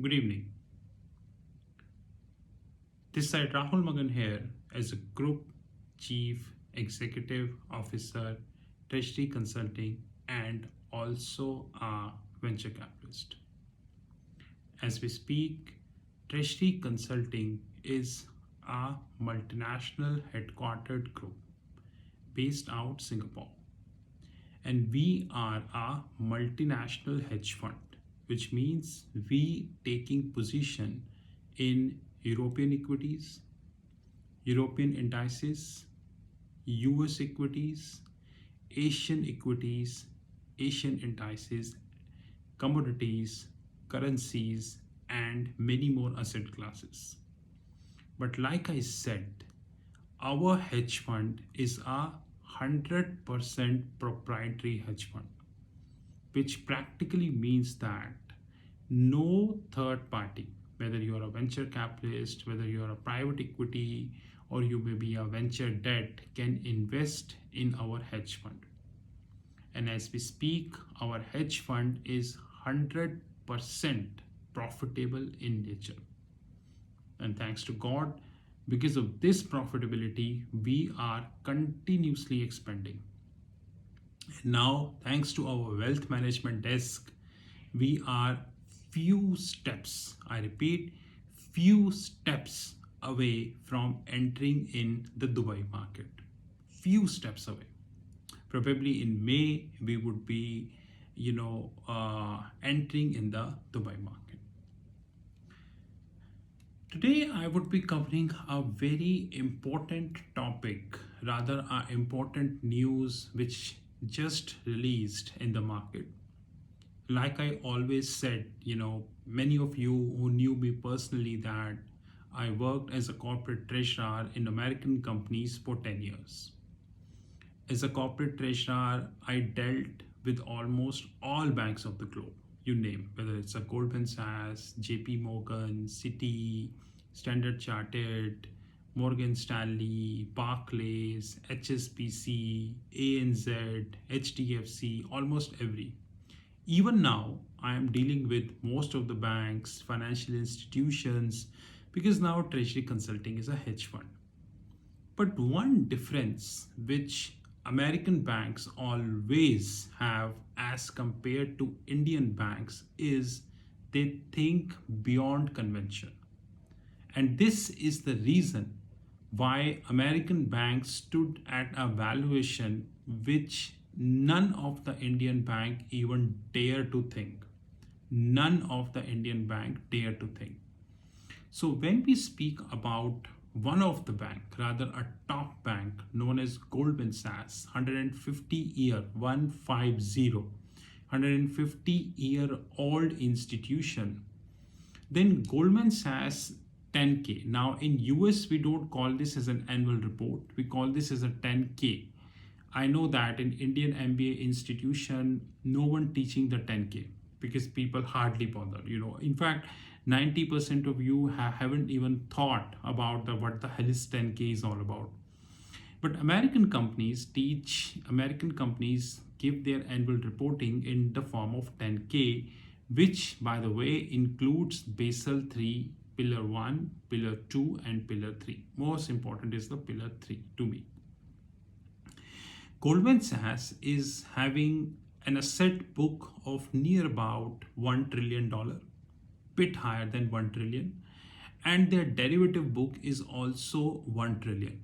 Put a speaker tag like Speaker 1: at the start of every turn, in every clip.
Speaker 1: Good evening. This side Rahul Magan here as a Group Chief Executive Officer, Treasury Consulting, and also a venture capitalist. As we speak, Treasury Consulting is a multinational headquartered group based out Singapore, and we are a multinational hedge fund, which means we taking position in European equities, European indices, US equities, Asian equities, Asian indices, commodities, currencies, and many more asset classes. But like I said, our hedge fund is a 100% proprietary hedge fund, which practically means that no third party, whether you are a venture capitalist, whether you are a private equity, or you may be a venture debt, can invest in our hedge fund. And as we speak, our hedge fund is 100% profitable in nature. And thanks to God, because of this profitability, we are continuously expanding. Now, thanks to our wealth management desk, we are few steps, I repeat, few steps away from entering in the Dubai market. Few steps away. Probably in May, we would be, entering in the Dubai market. Today, I would be covering a very important topic, rather, a important news which just released in the market. Like I always said, many of you who knew me personally, that I worked as a corporate treasurer in American companies for 10 years. As a corporate treasurer, I dealt with almost all banks of the globe, you name, whether it's a Goldman Sachs, JP Morgan, Citi, Standard Chartered, Morgan Stanley, Barclays, HSBC, ANZ, HDFC, almost every. Even now, I am dealing with most of the banks, financial institutions, because now Treasury Consulting is a hedge fund. But one difference which American banks always have as compared to Indian banks is they think beyond convention. And this is the reason why American banks stood at a valuation which none of the Indian bank even dare to think. None of the Indian bank dare to think. So when we speak about one of the bank, rather a top bank known as Goldman Sachs, 150-year, 150-year old institution, then Goldman Sachs 10K. Now in US, we don't call this as an annual report. We call this as a 10K. I know that in Indian MBA institution, no one teaching the 10K because people hardly bother. In fact, 90% of you haven't even thought about what the hell is 10K is all about. But American companies give their annual reporting in the form of 10K, which by the way includes Basel 3, Pillar 1, Pillar 2, and Pillar 3. Most important is the Pillar 3 to me. Goldman Sachs is having an asset book of near about $1 trillion, bit higher than 1 trillion, and their derivative book is also 1 trillion.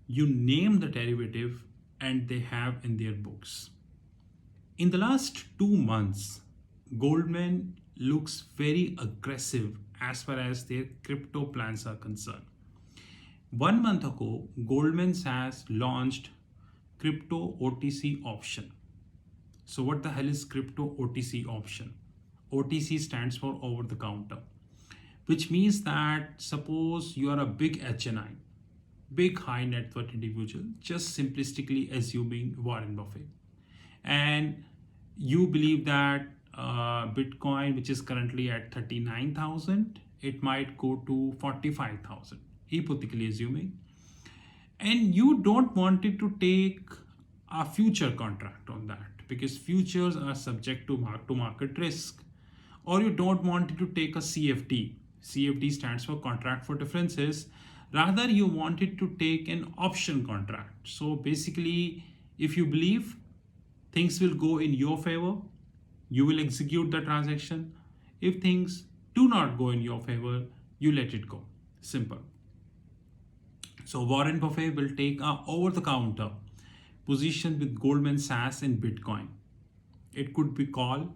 Speaker 1: You name the derivative and they have in their books. In the last 2 months, Goldman looks very aggressive as far as their crypto plans are concerned. 1 month ago, Goldman Sachs launched crypto OTC option. So what the hell is crypto OTC option? OTC stands for over the counter, which means that suppose you are a big HNI, big high net worth individual, just simplistically assuming Warren Buffett, and you believe that Bitcoin, which is currently at 39,000, it might go to 45,000, hypothetically assuming, and you don't want it to take a future contract on that because futures are subject to market risk. or you don't want to take a CFD. CFD stands for contract for differences. Rather, you wanted to take an option contract. So basically, if you believe things will go in your favor, you will execute the transaction. If things do not go in your favor, you let it go. Simple. So Warren Buffett will take a over-the-counter position with Goldman Sachs in Bitcoin. It could be call,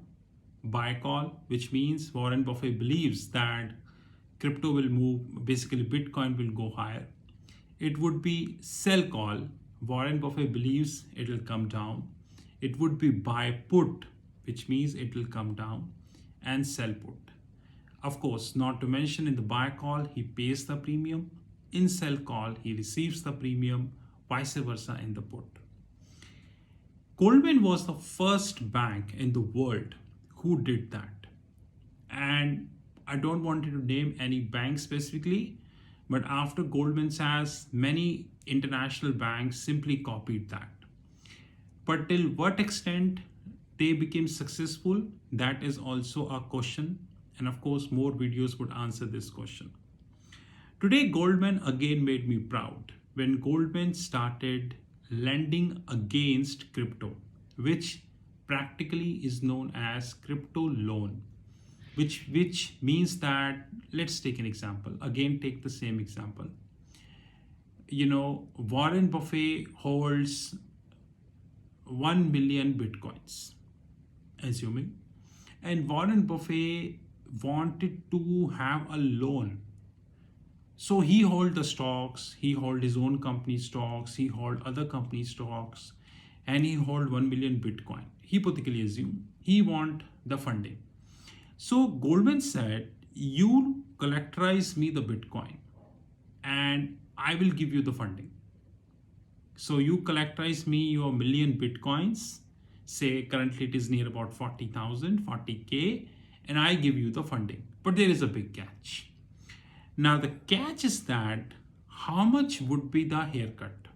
Speaker 1: buy call, which means Warren Buffett believes that crypto will move, basically Bitcoin will go higher. It would be sell call. Warren Buffett believes it will come down. It would be buy put, which means it will come down, and sell put. Of course, not to mention in the buy call, he pays the premium. In sell call, he receives the premium, vice versa in the put. Goldman was the first bank in the world who did that. And I don't want to name any bank specifically, but after Goldman Sachs, many international banks simply copied that. But till what extent they became successful, that is also a question. And of course, more videos would answer this question. Today, Goldman again made me proud when Goldman started lending against crypto, which practically is known as crypto loan, which means that, let's take an example. Again, take the same example. Warren Buffett holds 1 million bitcoins, assuming, and Warren Buffett wanted to have a loan. So he hold the stocks, he hold his own company stocks, he hold other company stocks, and he hold 1 million Bitcoin. Hypothetically assume he want the funding. So Goldman said, you collectorize me the Bitcoin and I will give you the funding. So you collectorize me your million Bitcoins, say currently it is near about 40,000, 40K, and I give you the funding. But there is a big catch. Now the catch is that how much would be the haircut?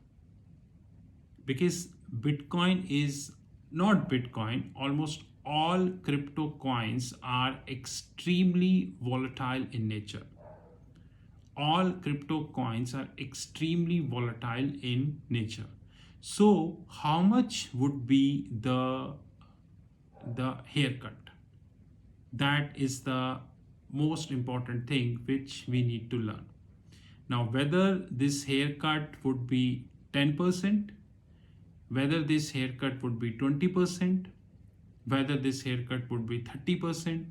Speaker 1: Because Bitcoin is not Bitcoin, almost all crypto coins are extremely volatile in nature. All crypto coins are extremely volatile in nature. So how much would be the haircut? That is the most important thing which we need to learn. Now, whether this haircut would be 10%, whether this haircut would be 20%, whether this haircut would be 30%,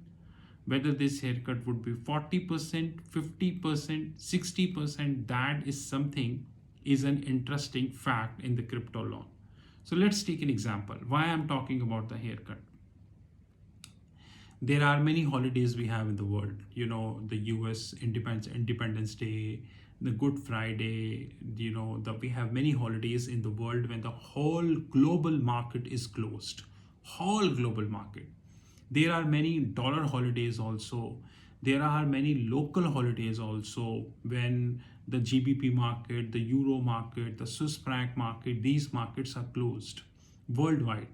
Speaker 1: whether this haircut would be 40%, 50%, 60%, that is an interesting fact in the crypto law. So let's take an example. Why I'm talking about the haircut. There are many holidays we have in the world. The US Independence Day, the Good Friday, we have many holidays in the world when the whole global market is closed. Whole global market. There are many dollar holidays also. There are many local holidays also when the GBP market, the Euro market, the Swiss franc market, these markets are closed worldwide.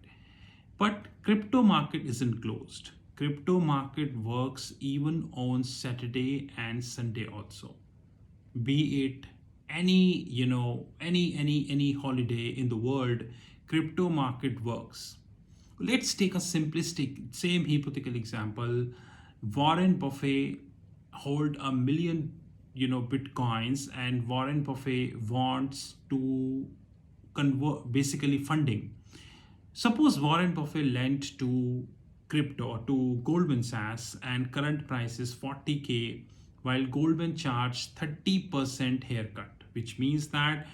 Speaker 1: But crypto market isn't closed. Crypto market works even on Saturday and Sunday also. Be it any holiday in the world, crypto market works. Let's take a simplistic, same hypothetical example. Warren Buffett hold 1 million bitcoins, and Warren Buffett wants to convert, basically funding. Suppose Warren Buffett lent to crypto to Goldman Sachs and current price is 40K, while Goldman charged 30% haircut, which means that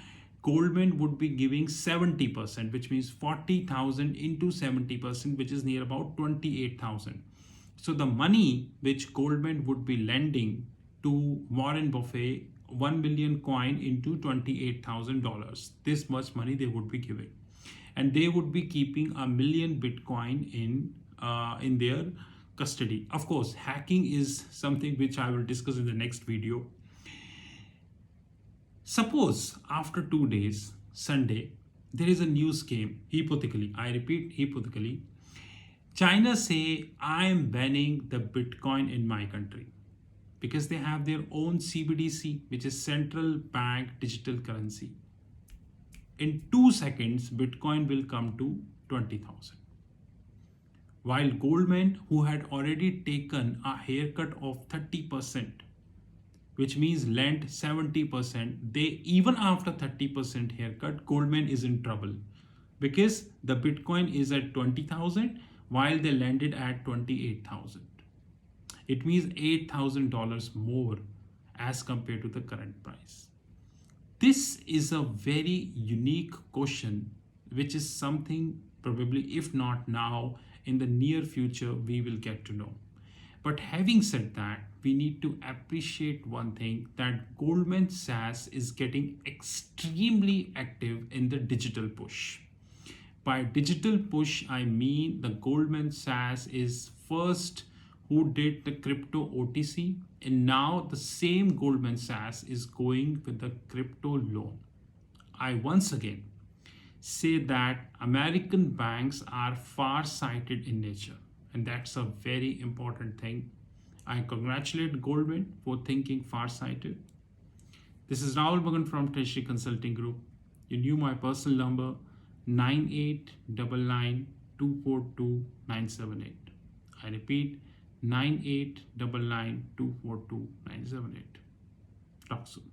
Speaker 1: Goldman would be giving 70%, which means 40,000 into 70%, which is near about 28,000. So the money which Goldman would be lending to Warren Buffett, 1 million coin into $28,000. This much money they would be giving, and they would be keeping 1 million Bitcoin in their custody. Of course, hacking is something which I will discuss in the next video. Suppose after 2 days, Sunday, there is a new scheme, hypothetically, I repeat, hypothetically, China say I am banning the Bitcoin in my country because they have their own CBDC, which is central bank digital currency. In 2 seconds, Bitcoin will come to 20,000. While Goldman, who had already taken a haircut of 30%, which means lent 70%, they even after 30% haircut, Goldman is in trouble because the Bitcoin is at 20,000 while they landed at 28,000. It means $8,000 more as compared to the current price. This is a very unique question, which is something probably, if not now, in the near future, we will get to know. But having said that, we need to appreciate one thing, that Goldman Sachs is getting extremely active in the digital push. By digital push, I mean the Goldman Sachs is first who did the crypto OTC, and now the same Goldman Sachs is going with the crypto loan. I once again say that American banks are far-sighted in nature, and that's a very important thing. I congratulate Goldman for thinking far-sighted. This is Rahul Magan from Treasury Consulting Group. You knew my personal number 9899242978. I repeat 9899242978. Talk soon.